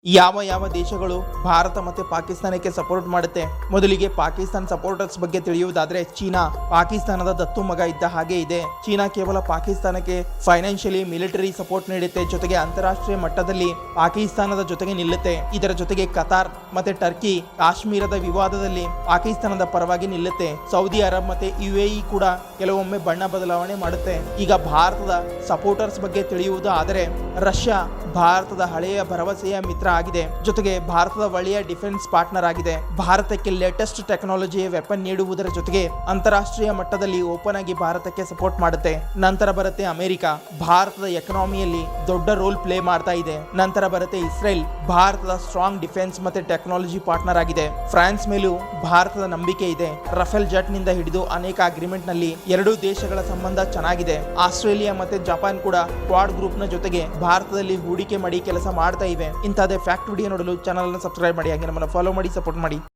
ಯಾವ ಯಾವ ದೇಶಗಳು ಭಾರತ ಮತ್ತೆ ಪಾಕಿಸ್ತಾನಕ್ಕೆ ಸಪೋರ್ಟ್ ಮಾಡುತ್ತೆ? ಮೊದಲಿಗೆ ಪಾಕಿಸ್ತಾನ ಸಪೋರ್ಟರ್ಸ್ ಬಗ್ಗೆ ತಿಳಿಯುವುದಾದ್ರೆ, ಚೀನಾ ಪಾಕಿಸ್ತಾನದ ದತ್ತು ಮಗ ಇದ್ದ ಹಾಗೆ ಇದೆ. ಚೀನಾ ಕೇವಲ ಪಾಕಿಸ್ತಾನಕ್ಕೆ ಫೈನಾನ್ಷಿಯಲಿ, ಮಿಲಿಟರಿ ಸಪೋರ್ಟ್ ನೀಡುತ್ತೆ, ಜೊತೆಗೆ ಅಂತಾರಾಷ್ಟ್ರೀಯ ಮಟ್ಟದಲ್ಲಿ ಪಾಕಿಸ್ತಾನದ ಜೊತೆಗೆ ನಿಲ್ಲುತ್ತೆ. ಇದರ ಜೊತೆಗೆ ಕತಾರ್ ಮತ್ತೆ ಟರ್ಕಿ ಕಾಶ್ಮೀರದ ವಿವಾದದಲ್ಲಿ ಪಾಕಿಸ್ತಾನದ ಪರವಾಗಿ ನಿಲ್ಲುತ್ತೆ. ಸೌದಿ ಅರಬ್ ಮತ್ತೆ UAE ಕೂಡ ಕೆಲವೊಮ್ಮೆ ಬಣ್ಣ ಬದಲಾವಣೆ ಮಾಡುತ್ತೆ. ಈಗ ಭಾರತದ ಸಪೋರ್ಟರ್ಸ್ ಬಗ್ಗೆ ತಿಳಿಯುವುದು ಆದರೆ, ರಷ್ಯಾ ಭಾರತದ ಹಳೆಯ ಭರವಸೆಯ ಮಿತ್ರ ಆಗಿದೆ, ಜೊತೆಗೆ ಭಾರತದ ಒಳ್ಳೆಯ ಡಿಫೆನ್ಸ್ ಪಾರ್ಟ್ನರ್ ಆಗಿದೆ. ಭಾರತಕ್ಕೆ ಲೇಟೆಸ್ಟ್ ಟೆಕ್ನಾಲಜಿಯ ವೆಪನ್ ನೀಡುವುದರ ಜೊತೆಗೆ ಅಂತಾರಾಷ್ಟ್ರೀಯ ಮಟ್ಟದಲ್ಲಿ ಓಪನ್ ಆಗಿ ಭಾರತಕ್ಕೆ ಸಪೋರ್ಟ್ ಮಾಡುತ್ತೆ. ನಂತರ ಬರುತ್ತೆ ಅಮೆರಿಕ, ಭಾರತದ ಎಕನಾಮಿಯಲ್ಲಿ ದೊಡ್ಡ ರೋಲ್ ಪ್ಲೇ ಮಾಡ್ತಾ ಇದೆ. ನಂತರ ಬರುತ್ತೆ ಇಸ್ರೇಲ್, ಭಾರತದ ಸ್ಟ್ರಾಂಗ್ ಡಿಫೆನ್ಸ್ ಮತ್ತೆ ಟೆಕ್ನಾಲಜಿ ಪಾರ್ಟ್ನರ್ ಆಗಿದೆ. ಫ್ರಾನ್ಸ್ ಮೇಲೂ ಭಾರತದ ನಂಬಿಕೆ ಇದೆ. ರಫೇಲ್ ಜೆಟ್ ನಿಂದ ಹಿಡಿದು ಅನೇಕ ಅಗ್ರಿಮೆಂಟ್ ನಲ್ಲಿ ಎರಡೂ ದೇಶಗಳ ಸಂಬಂಧ ಚೆನ್ನಾಗಿದೆ. ಆಸ್ಟ್ರೇಲಿಯಾ ಮತ್ತೆ ಜಪಾನ್ ಕೂಡ ಕ್ವಾಡ್ ಗ್ರೂಪ್ ನ ಜೊತೆಗೆ ಭಾರತದಲ್ಲಿ ಹೂಡಿಕೆ ಮಾಡಿ ಕೆಲಸ ಮಾಡ್ತಾ ಇವೆ. ಇಂತಹದೇ ಫ್ಯಾಕ್ಟ್ ವಿಡಿಯೋ ನೋಡಲು ಚಾನಲ್ ಅನ್ನು ಸಬ್ಸ್ಕ್ರೈಬ್ ಮಾಡಿ, ಹಾಗೆ ನಮ್ಮನ್ನು ಫಾಲೋ ಮಾಡಿ, ಸಪೋರ್ಟ್ ಮಾಡಿ.